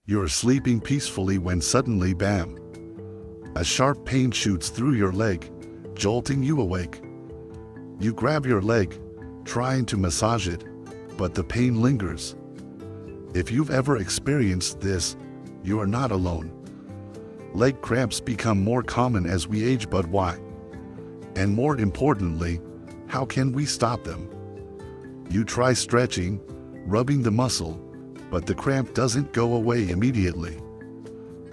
You're sleeping peacefully when suddenly, bam! A sharp pain shoots through your leg, jolting you awake. You grab your leg, trying to massage it, but the pain lingers. If you've ever experienced this, you are not alone. Leg cramps become more common as we age, but why? And more importantly, how can we stop them? You try stretching, rubbing the muscle, but the cramp doesn't go away immediately.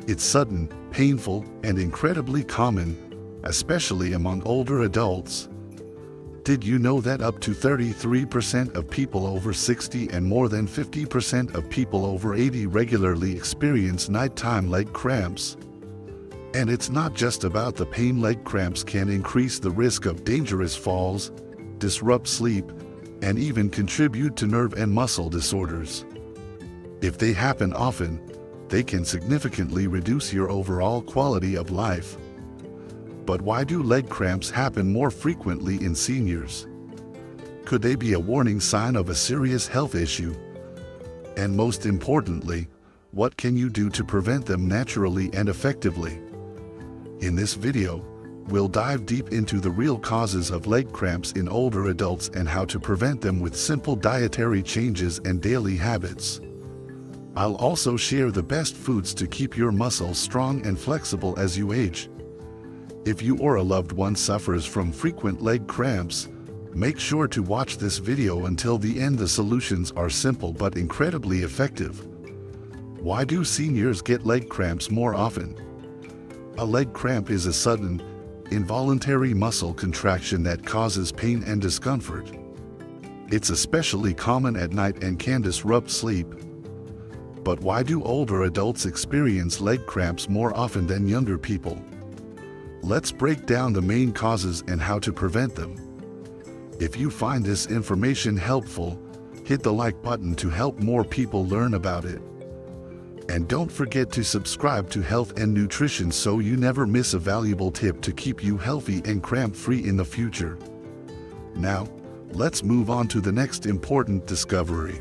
It's sudden, painful, and incredibly common, especially among older adults. Did you know that up to 33% of people over 60 and more than 50% of people over 80 regularly experience nighttime leg cramps? And it's not just about the pain. Leg cramps can increase the risk of dangerous falls, disrupt sleep, and even contribute to nerve and muscle disorders. If they happen often, they can significantly reduce your overall quality of life. But why do leg cramps happen more frequently in seniors? Could they be a warning sign of a serious health issue? And most importantly, what can you do to prevent them naturally and effectively? In this video, we'll dive deep into the real causes of leg cramps in older adults and how to prevent them with simple dietary changes and daily habits. I'll also share the best foods to keep your muscles strong and flexible as you age. If you or a loved one suffers from frequent leg cramps, make sure to watch this video until the end. The solutions are simple but incredibly effective. Why do seniors get leg cramps more often? A leg cramp is a sudden, involuntary muscle contraction that causes pain and discomfort. It's especially common at night and can disrupt sleep. But why do older adults experience leg cramps more often than younger people? Let's break down the main causes and how to prevent them. If you find this information helpful, hit the like button to help more people learn about it. And don't forget to subscribe to Health and Nutrition so you never miss a valuable tip to keep you healthy and cramp-free in the future. Now, let's move on to the next important discovery.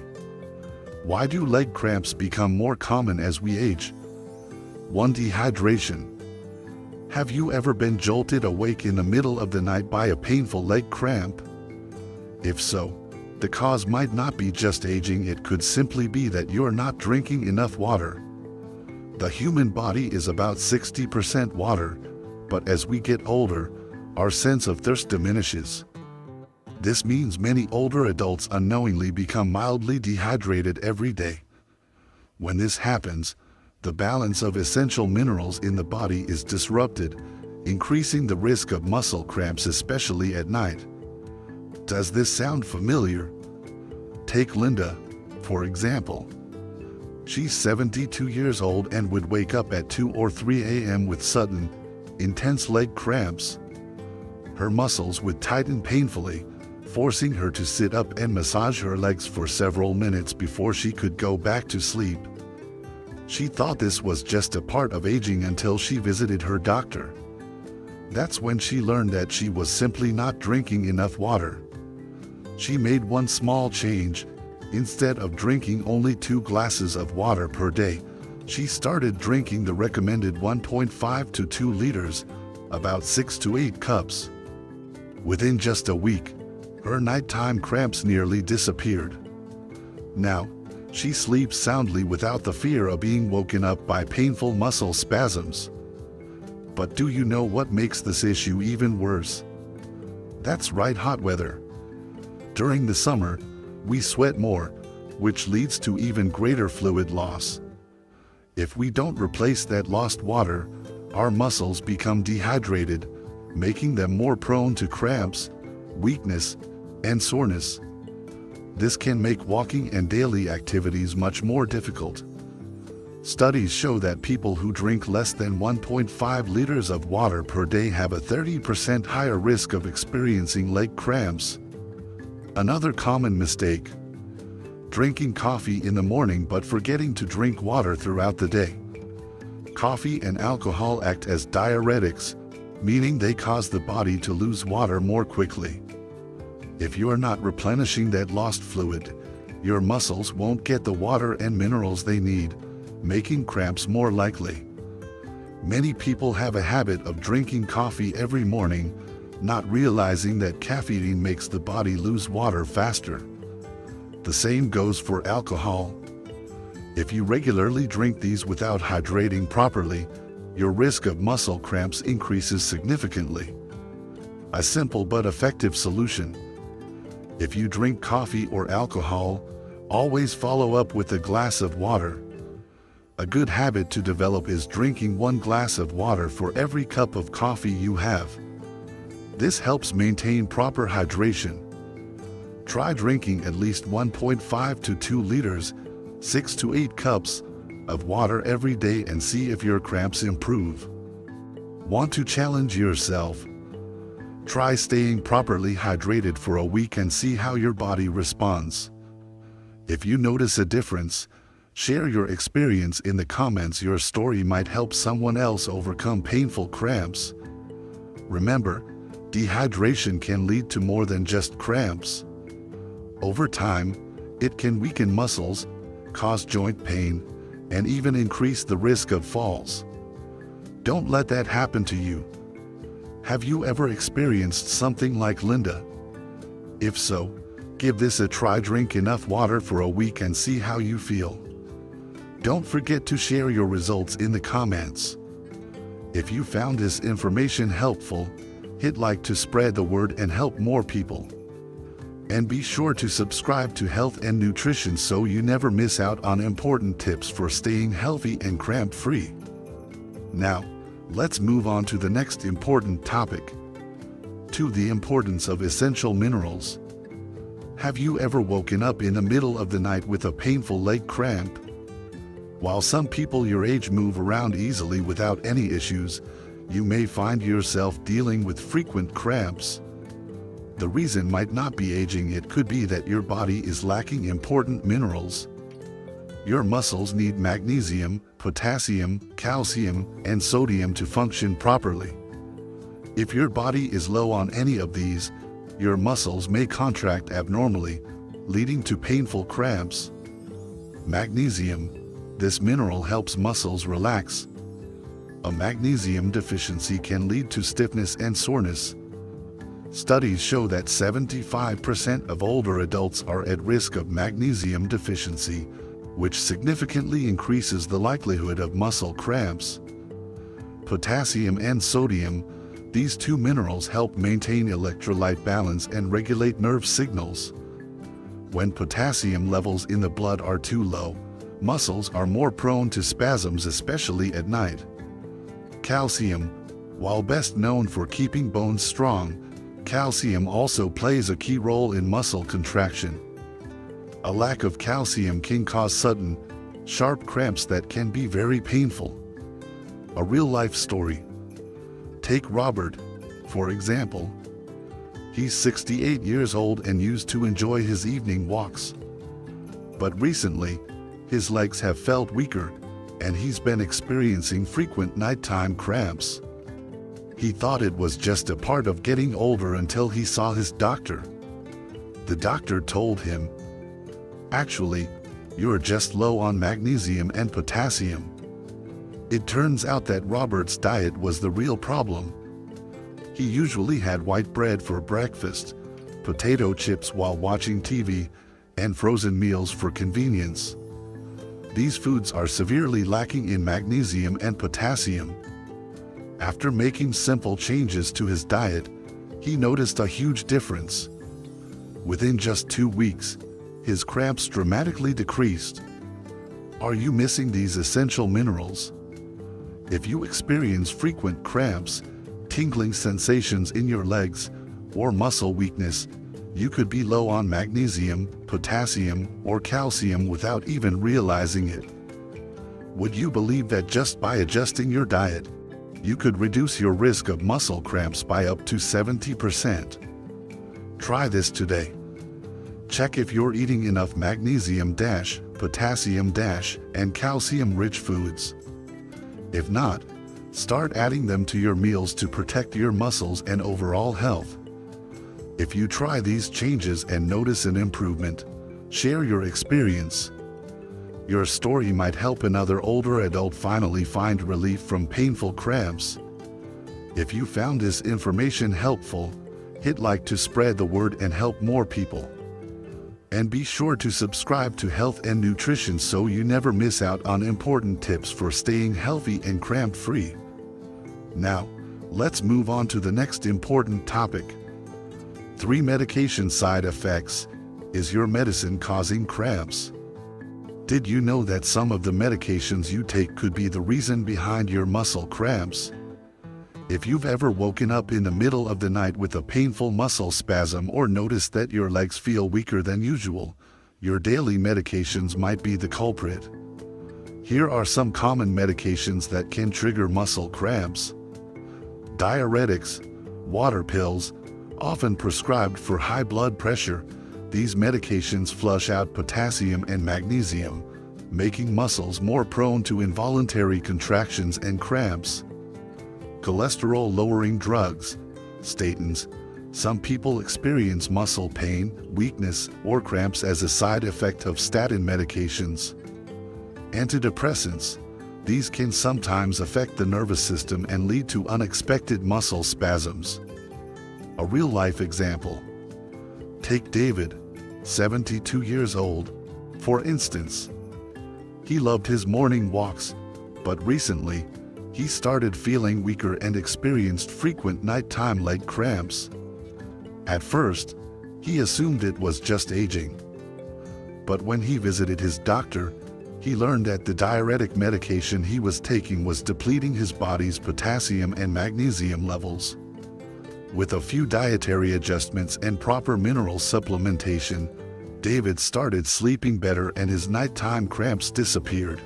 Why do leg cramps become more common as we age? 1. Dehydration. Have you ever been jolted awake in the middle of the night by a painful leg cramp? If so, the cause might not be just aging. It could simply be that you're not drinking enough water. The human body is about 60% water, but as we get older, our sense of thirst diminishes. This means many older adults unknowingly become mildly dehydrated every day. When this happens, the balance of essential minerals in the body is disrupted, increasing the risk of muscle cramps, especially at night. Does this sound familiar? Take Linda, for example. She's 72 years old and would wake up at 2 or 3 a.m. with sudden, intense leg cramps. Her muscles would tighten painfully, forcing her to sit up and massage her legs for several minutes before she could go back to sleep. She thought this was just a part of aging until she visited her doctor. That's when she learned that she was simply not drinking enough water. She made one small change. Instead of drinking only 2 glasses of water per day, she started drinking the recommended 1.5 to 2 liters, about 6 to 8 cups. Within just a week, her nighttime cramps nearly disappeared. Now, she sleeps soundly without the fear of being woken up by painful muscle spasms. But do you know what makes this issue even worse? That's right, hot weather. During the summer, we sweat more, which leads to even greater fluid loss. If we don't replace that lost water, our muscles become dehydrated, making them more prone to cramps, weakness, and soreness. This can make walking and daily activities much more difficult. Studies show that people who drink less than 1.5 liters of water per day have a 30% higher risk of experiencing leg cramps. Another common mistake: drinking coffee in the morning but forgetting to drink water throughout the day. Coffee and alcohol act as diuretics, meaning they cause the body to lose water more quickly. If you are not replenishing that lost fluid, your muscles won't get the water and minerals they need, making cramps more likely. Many people have a habit of drinking coffee every morning, not realizing that caffeine makes the body lose water faster. The same goes for alcohol. If you regularly drink these without hydrating properly, your risk of muscle cramps increases significantly. A simple but effective solution. If you drink coffee or alcohol, always follow up with a glass of water. A good habit to develop is drinking 1 glass of water for every cup of coffee you have. This helps maintain proper hydration. Try drinking at least 1.5 to 2 liters, 6 to 8 cups, of water every day and see if your cramps improve. Want to challenge yourself? Try staying properly hydrated for a week and see how your body responds. If you notice a difference, share your experience in the comments. Your story might help someone else overcome painful cramps. Remember, dehydration can lead to more than just cramps. Over time, it can weaken muscles, cause joint pain, and even increase the risk of falls. Don't let that happen to you. Have you ever experienced something like Linda? If so, give this a try. Drink enough water for a week and see how you feel. Don't forget to share your results in the comments. If you found this information helpful, hit like to spread the word and help more people. And be sure to subscribe to Health and Nutrition so you never miss out on important tips for staying healthy and cramp-free. Now, let's move on to the next important topic. The importance of essential minerals. Have you ever woken up in the middle of the night with a painful leg cramp? While some people your age move around easily without any issues, you may find yourself dealing with frequent cramps. The reason might not be aging. It could be that your body is lacking important minerals. Your muscles need magnesium, potassium, calcium, and sodium to function properly. If your body is low on any of these, your muscles may contract abnormally, leading to painful cramps. Magnesium. This mineral helps muscles relax. A magnesium deficiency can lead to stiffness and soreness. Studies show that 75% of older adults are at risk of magnesium deficiency, which significantly increases the likelihood of muscle cramps. Potassium and sodium, these two minerals help maintain electrolyte balance and regulate nerve signals. When potassium levels in the blood are too low, muscles are more prone to spasms, especially at night. Calcium. While best known for keeping bones strong, calcium also plays a key role in muscle contraction. A lack of calcium can cause sudden, sharp cramps that can be very painful. A real-life story. Take Robert, for example. He's 68 years old and used to enjoy his evening walks. But recently, his legs have felt weaker, and he's been experiencing frequent nighttime cramps. He thought it was just a part of getting older until he saw his doctor. The doctor told him, "Actually, you're just low on magnesium and potassium." It turns out that Robert's diet was the real problem. He usually had white bread for breakfast, potato chips while watching TV, and frozen meals for convenience. These foods are severely lacking in magnesium and potassium. After making simple changes to his diet, he noticed a huge difference. Within just 2 weeks, his cramps dramatically decreased. Are you missing these essential minerals? If you experience frequent cramps, tingling sensations in your legs, or muscle weakness, you could be low on magnesium, potassium, or calcium without even realizing it. Would you believe that just by adjusting your diet, you could reduce your risk of muscle cramps by up to 70%? Try this today. Check if you're eating enough magnesium, potassium, and calcium-rich foods. If not, start adding them to your meals to protect your muscles and overall health. If you try these changes and notice an improvement, share your experience. Your story might help another older adult finally find relief from painful cramps. If you found this information helpful, hit like to spread the word and help more people. And be sure to subscribe to Health and Nutrition so you never miss out on important tips for staying healthy and cramp-free. Now, let's move on to the next important topic. 3 medication side effects. Is your medicine causing cramps? Did you know that some of the medications you take could be the reason behind your muscle cramps? If you've ever woken up in the middle of the night with a painful muscle spasm or noticed that your legs feel weaker than usual, your daily medications might be the culprit. Here are some common medications that can trigger muscle cramps. Diuretics, water pills, often prescribed for high blood pressure. These medications flush out potassium and magnesium, making muscles more prone to involuntary contractions and cramps. Cholesterol-lowering drugs, statins. Some people experience muscle pain, weakness, or cramps as a side effect of statin medications. Antidepressants. These can sometimes affect the nervous system and lead to unexpected muscle spasms. A real-life example. Take David, 72 years old, for instance. He loved his morning walks, but recently, he started feeling weaker and experienced frequent nighttime leg cramps. At first, he assumed it was just aging. But when he visited his doctor, he learned that the diuretic medication he was taking was depleting his body's potassium and magnesium levels. With a few dietary adjustments and proper mineral supplementation, David started sleeping better and his nighttime cramps disappeared.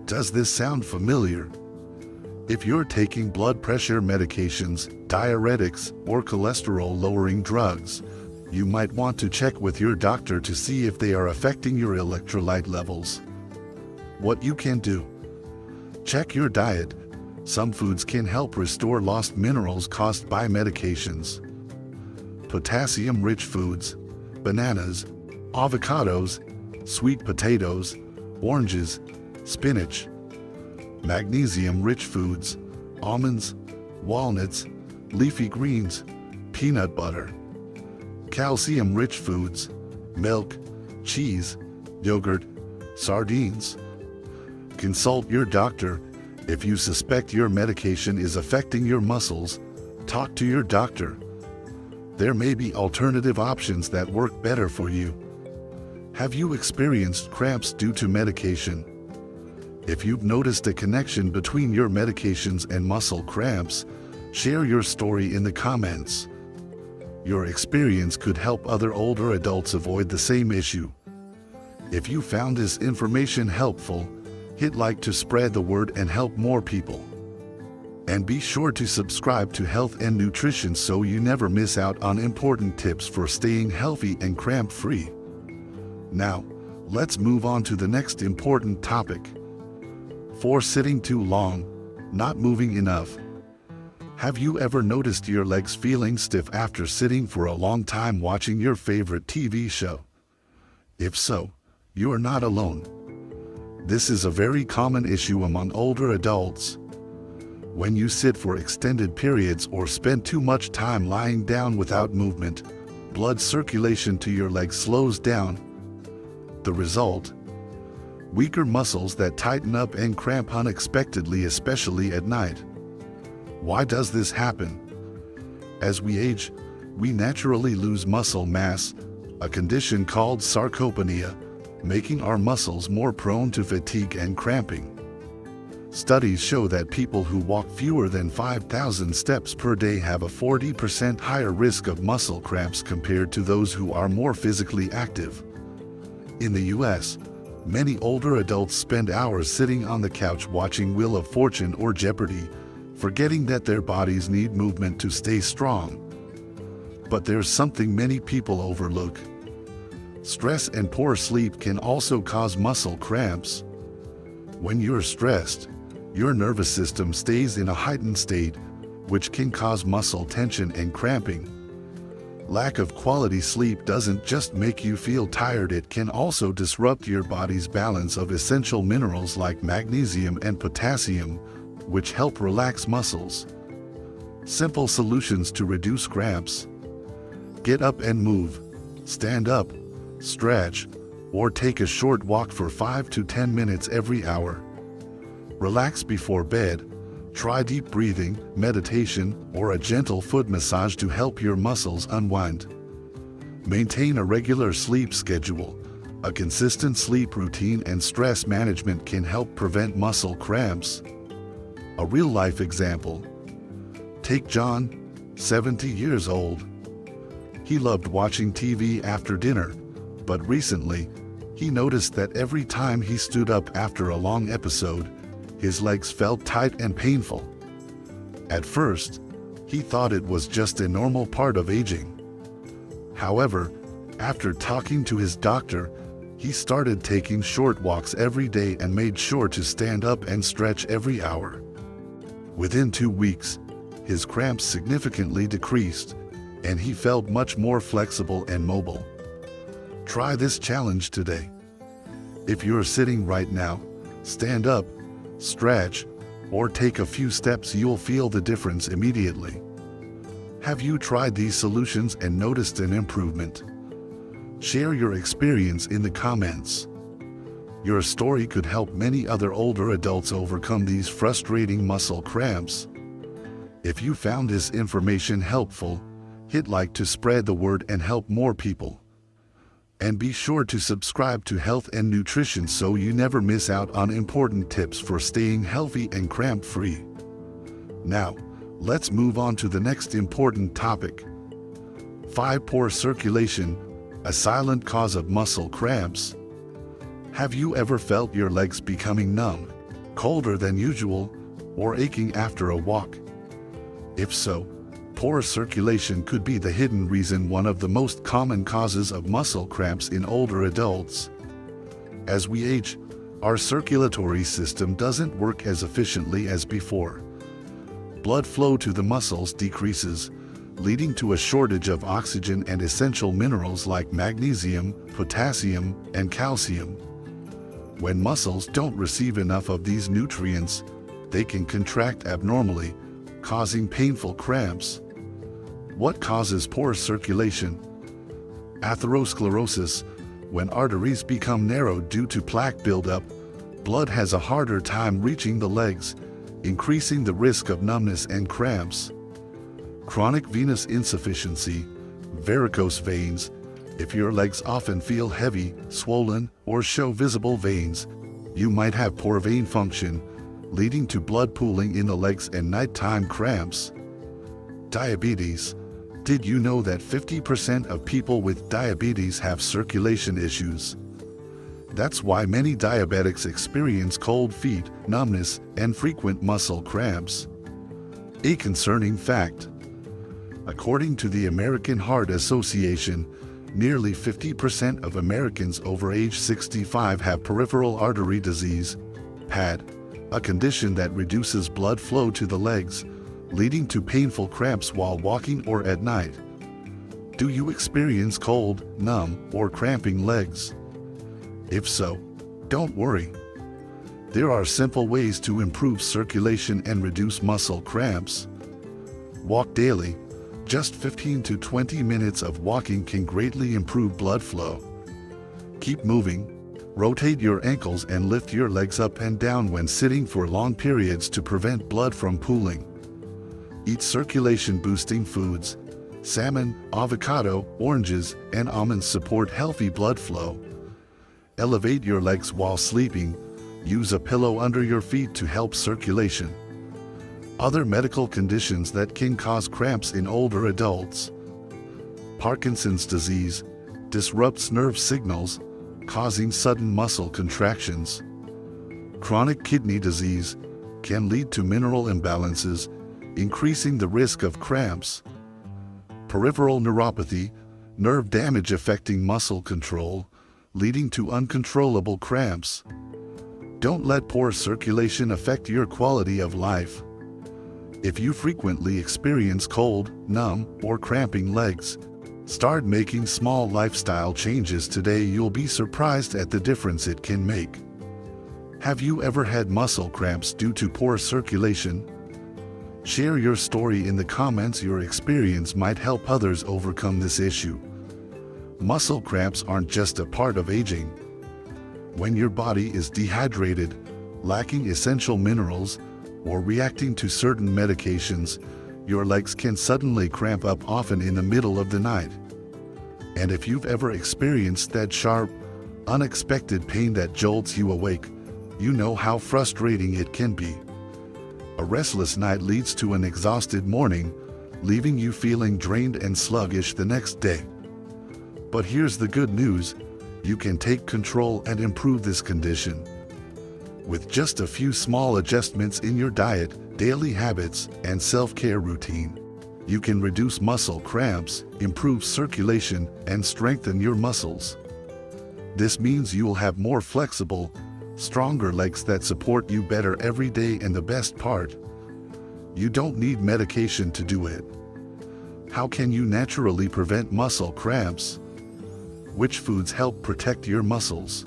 Does this sound familiar? If you're taking blood pressure medications, diuretics, or cholesterol-lowering drugs, you might want to check with your doctor to see if they are affecting your electrolyte levels. What you can do: check your diet. Some foods can help restore lost minerals caused by medications. Potassium-rich foods: bananas, avocados, sweet potatoes, oranges, spinach. Magnesium-rich foods: almonds, walnuts, leafy greens, peanut butter. Calcium-rich foods: milk, cheese, yogurt, sardines. Consult your doctor. If you suspect your medication is affecting your muscles, talk to your doctor. There may be alternative options that work better for you. Have you experienced cramps due to medication? If you've noticed a connection between your medications and muscle cramps, share your story in the comments. Your experience could help other older adults avoid the same issue. If you found this information helpful, hit like to spread the word and help more people. And be sure to subscribe to Health and Nutrition so you never miss out on important tips for staying healthy and cramp-free. Now, let's move on to the next important topic. 4 sitting too long, not moving enough. Have you ever noticed your legs feeling stiff after sitting for a long time watching your favorite TV show? If so, you are not alone. This is a very common issue among older adults. When you sit for extended periods or spend too much time lying down without movement, blood circulation to your legs slows down. The result: weaker muscles that tighten up and cramp unexpectedly, especially at night. Why does this happen? As we age, we naturally lose muscle mass, a condition called sarcopenia, making our muscles more prone to fatigue and cramping. Studies show that people who walk fewer than 5,000 steps per day have a 40% higher risk of muscle cramps compared to those who are more physically active. In the US, many older adults spend hours sitting on the couch watching Wheel of Fortune or Jeopardy, forgetting that their bodies need movement to stay strong. But there's something many people overlook. Stress and poor sleep can also cause muscle cramps. When you're stressed, your nervous system stays in a heightened state, which can cause muscle tension and cramping. Lack of quality sleep doesn't just make you feel tired, it can also disrupt your body's balance of essential minerals like magnesium and potassium, which help relax muscles. Simple solutions to reduce cramps. Get up and move. Stand up, stretch, or take a short walk for 5 to 10 minutes every hour. Relax before bed. Try deep breathing, meditation, or a gentle foot massage to help your muscles unwind. Maintain a regular sleep schedule. A consistent sleep routine and stress management can help prevent muscle cramps. A real-life example. Take John, 70 years old. He loved watching TV after dinner, but recently, he noticed that every time he stood up after a long episode, his legs felt tight and painful. At first, he thought it was just a normal part of aging. However, after talking to his doctor, he started taking short walks every day and made sure to stand up and stretch every hour. Within 2 weeks, his cramps significantly decreased, and he felt much more flexible and mobile. Try this challenge today. If you're sitting right now, stand up, stretch, or take a few steps. You'll feel the difference immediately. Have you tried these solutions and noticed an improvement? Share your experience in the comments. Your story could help many other older adults overcome these frustrating muscle cramps. If you found this information helpful, hit like to spread the word and help more people. And be sure to subscribe to Health and Nutrition so you never miss out on important tips for staying healthy and cramp-free. Now, let's move on to the next important topic. 5. Poor circulation, a silent cause of muscle cramps. Have you ever felt your legs becoming numb, colder than usual, or aching after a walk? If so, poor circulation could be the hidden reason, one of the most common causes of muscle cramps in older adults. As we age, our circulatory system doesn't work as efficiently as before. Blood flow to the muscles decreases, leading to a shortage of oxygen and essential minerals like magnesium, potassium, and calcium. When muscles don't receive enough of these nutrients, they can contract abnormally, causing painful cramps. What causes poor circulation? Atherosclerosis. When arteries become narrowed due to plaque buildup, blood has a harder time reaching the legs, increasing the risk of numbness and cramps. Chronic venous insufficiency, varicose veins. If your legs often feel heavy, swollen, or show visible veins, you might have poor vein function, leading to blood pooling in the legs and nighttime cramps. Diabetes. Did you know that 50% of people with diabetes have circulation issues? That's why many diabetics experience cold feet, numbness, and frequent muscle cramps. A concerning fact. According to the American Heart Association, nearly 50% of Americans over age 65 have peripheral artery disease, PAD, a condition that reduces blood flow to the legs, leading to painful cramps while walking or at night. Do you experience cold, numb, or cramping legs? If so, don't worry. There are simple ways to improve circulation and reduce muscle cramps. Walk daily. Just 15 to 20 minutes of walking can greatly improve blood flow. Keep moving. Rotate your ankles and lift your legs up and down when sitting for long periods to prevent blood from pooling. Eat circulation-boosting foods. Salmon, avocado, oranges, and almonds support healthy blood flow. Elevate your legs while sleeping. Use a pillow under your feet to help circulation. Other medical conditions that can cause cramps in older adults. Parkinson's disease disrupts nerve signals, causing sudden muscle contractions. Chronic kidney disease can lead to mineral imbalances, increasing the risk of cramps. Peripheral neuropathy, nerve damage affecting muscle control, leading to uncontrollable cramps. Don't let poor circulation affect your quality of life. If you frequently experience cold, numb, or cramping legs, Start making small lifestyle changes today. You'll be surprised at the difference it can make. Have you ever had muscle cramps due to poor circulation? Share your story in the comments. Your experience might help others overcome this issue. Muscle cramps aren't just a part of aging. When your body is dehydrated, lacking essential minerals, or reacting to certain medications, your legs can suddenly cramp up, often in the middle of the night. And if you've ever experienced that sharp, unexpected pain that jolts you awake, you know how frustrating it can be. A restless night leads to an exhausted morning, leaving you feeling drained and sluggish the next day. But here's the good news: you can take control and improve this condition. With just a few small adjustments in your diet, daily habits, and self-care routine, you can reduce muscle cramps, improve circulation, and strengthen your muscles. This means you'll have more flexible, stronger legs that support you better every day, and the best part, you don't need medication to do it. How can you naturally prevent muscle cramps? Which foods help protect your muscles?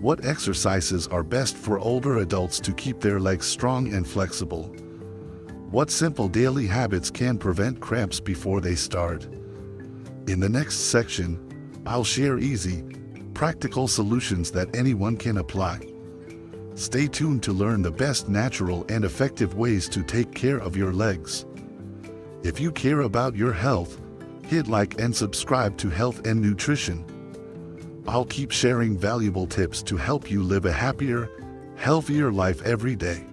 What exercises are best for older adults to keep their legs strong and flexible? What simple daily habits can prevent cramps before they start? In the next section, I'll share easy, practical solutions that anyone can apply. Stay tuned to learn the best natural and effective ways to take care of your legs. If you care about your health, hit like and subscribe to Health and Nutrition. I'll keep sharing valuable tips to help you live a happier, healthier life every day.